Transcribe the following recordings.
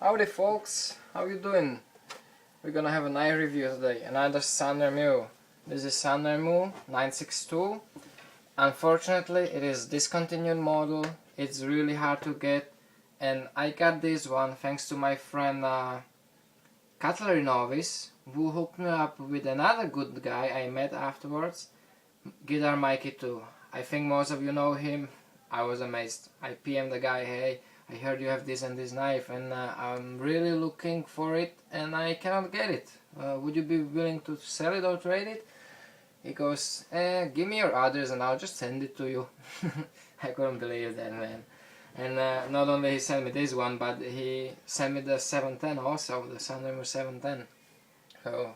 Howdy folks, how you doing? We're gonna have a knife review today, another Sanrenmu. This is Sanrenmu 962. Unfortunately it is discontinued model, it's really hard to get, and I got this one thanks to my friend Cutlery Novice, who hooked me up with another good guy I met afterwards, Guitar Mikey too. I think most of you know him. I was amazed. I PM'd the guy, hey, I heard you have this and this knife and I'm really looking for it and I cannot get it. Would you be willing to sell it or trade it? He goes, give me your address and I'll just send it to you. I couldn't believe that, man. And not only he sent me this one, but he sent me the 710 also, the Sanrenmu 710. So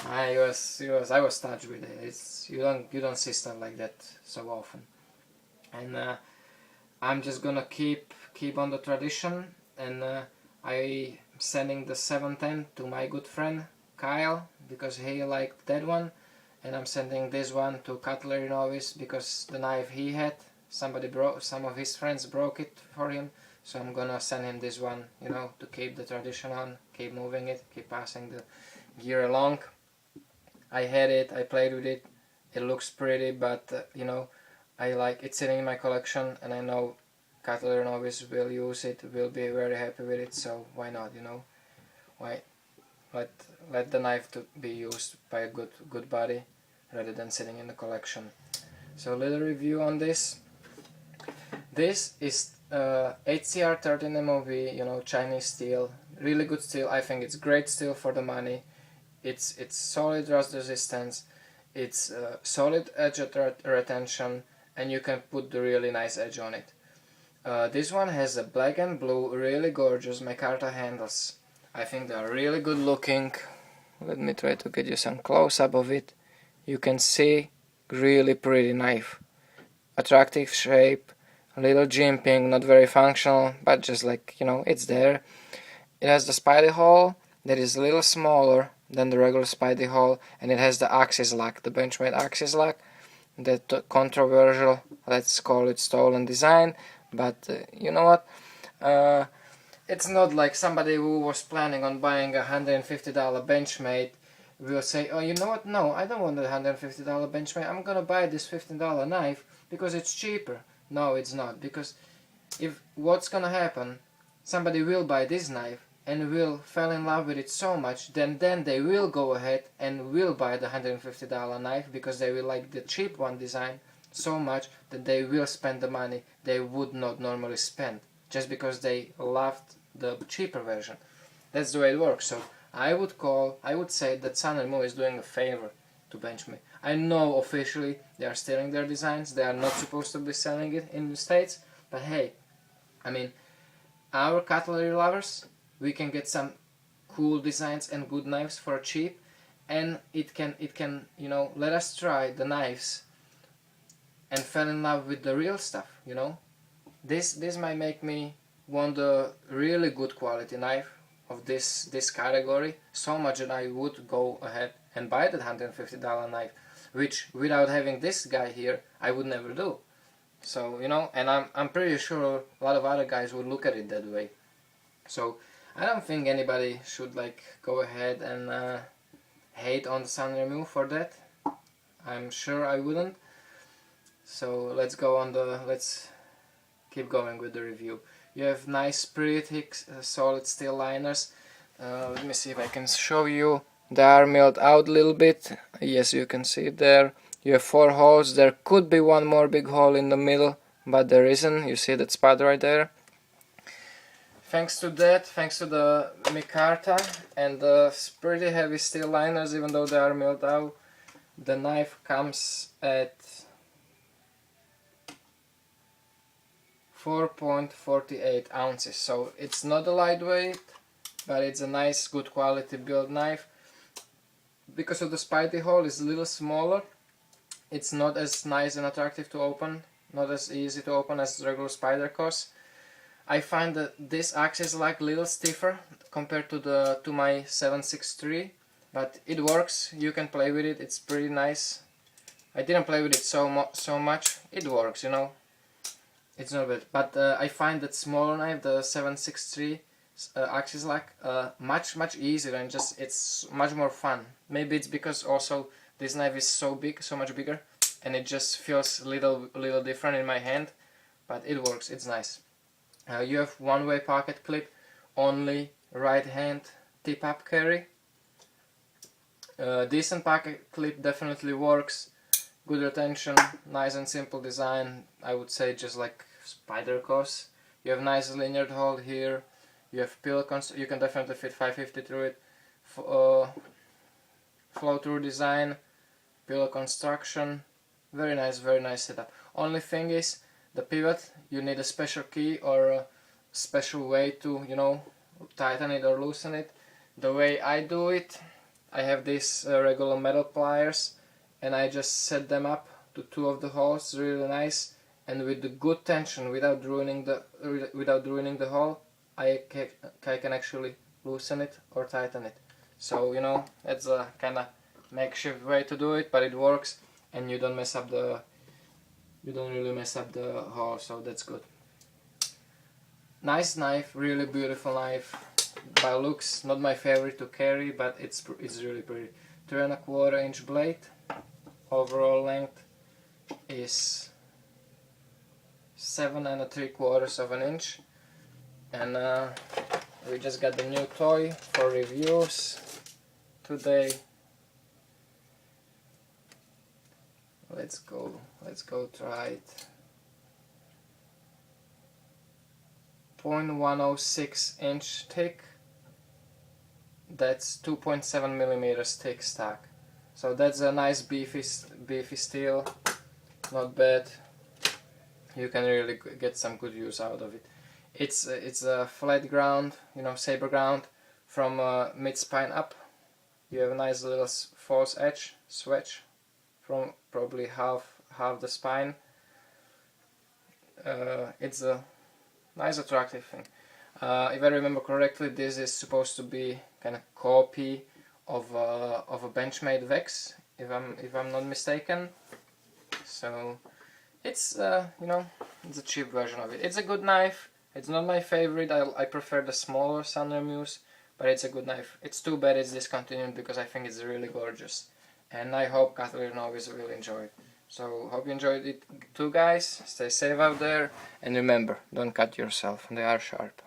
I was touched with it. It's you don't see stuff like that so often. And I'm just gonna keep on the tradition, and I sending the 710 to my good friend Kyle because he liked that one, and I'm sending this one to Cutlery Novice because the knife he had, some of his friends broke it for him, so I'm gonna send him this one, you know, to keep the tradition on, keep moving it, keep passing the gear along. I had it, I played with it, it looks pretty, but you know, I like it sitting in my collection, and I know Cutlery Novice will use it, will be very happy with it, so why not, you know? Why let the knife to be used by a good body rather than sitting in the collection. So a little review on this. This is HCR 13 MOV, you know, Chinese steel, really good steel. I think it's great steel for the money. It's solid rust resistance, it's solid edge retention, and you can put the really nice edge on it. This one has a black and blue, really gorgeous micarta handles. I think they are really good looking. Let me try to get you some close-up of it. You can see, really pretty knife. Attractive shape, a little jimping, not very functional, but just like, you know, it's there. It has the spidey hole that is a little smaller than the regular spidey hole, and it has the axis lock, the Benchmade axis lock. That controversial, let's call it stolen design, but you know what? It's not like somebody who was planning on buying a $150 Benchmade will say, oh, you know what? No, I don't want the $150 Benchmade. I'm gonna buy this $15 knife because it's cheaper. No, it's not, because if what's gonna happen, somebody will buy this knife and will fall in love with it so much, then they will go ahead and will buy the $150 knife because they will like the cheap one design so much that they will spend the money they would not normally spend just because they loved the cheaper version. That's the way it works. So I would say that Sanrenmu is doing a favor to Benchmade. I know officially they are stealing their designs, they are not supposed to be selling it in the States, but hey, I mean, our cutlery lovers, we can get some cool designs and good knives for cheap, and it can you know, let us try the knives and fall in love with the real stuff, you know. This might make me want a really good quality knife of this category so much that I would go ahead and buy that $150 knife, which without having this guy here I would never do. So, you know, and I'm pretty sure a lot of other guys would look at it that way. So I don't think anybody should like go ahead and hate on the Sanrenmu for that. I'm sure I wouldn't. So let's keep going with the review. You have nice pretty thick solid steel liners. Let me see if I can show you. They are milled out a little bit. Yes, you can see it there. You have 4 holes. There could be one more big hole in the middle, but there isn't. You see that spot right there? Thanks to that, thanks to the micarta and the pretty heavy steel liners, even though they are milled out, the knife comes at 4.48 ounces. So it's not a lightweight, but it's a nice, good quality build knife. Because of the spidey hole, it's a little smaller. It's not as nice and attractive to open, not as easy to open as regular spider cos. I find that this axis like a little stiffer compared to my 763, but it works. You can play with it. It's pretty nice. I didn't play with it so much. It works, you know. It's not bad. But I find that smaller knife, the 763, axis lock much easier, and just it's much more fun. Maybe it's because also this knife is so big, so much bigger, and it just feels a little different in my hand, but it works, it's nice. You have one-way pocket clip, only right hand tip up carry. Decent pocket clip, definitely works. Good retention, nice and simple design. I would say just like spider claws. You have nice linear hold here. You have pillow you can definitely fit 550 through it. Flow through design, pillow construction. Very nice setup. Only thing is the pivot. You need a special key or a special way to, you know, tighten it or loosen it. The way I do it, I have these regular metal pliers, and I just set them up to two of the holes, really nice, and with the good tension, without ruining the hole, I can actually loosen it or tighten it. So, you know, it's a kind of makeshift way to do it, but it works, and you don't really mess up the hole, so that's good. Nice knife, really beautiful knife. By looks, not my favorite to carry, but it's really pretty. 3¼ inch blade. Overall length is 7¾ inch, and we just got the new toy for reviews today. Let's go try it. 0.106 inch thick. That's 2.7 millimeters thick stock. So that's a nice beefy steel, not bad. You can really get some good use out of it. It's a flat ground, you know, saber ground from mid spine up. You have a nice little false edge switch from probably half the spine. It's a nice attractive thing. If I remember correctly, this is supposed to be kind of copy of a Benchmade Vex, if I'm not mistaken. So it's you know, it's a cheap version of it. It's a good knife. It's not my favorite. I prefer the smaller Sanrenmus, but it's a good knife. It's too bad it's discontinued because I think it's really gorgeous, and I hope cutlery novice will enjoy it. So hope you enjoyed it too, guys. Stay safe out there, and remember, don't cut yourself. They are sharp.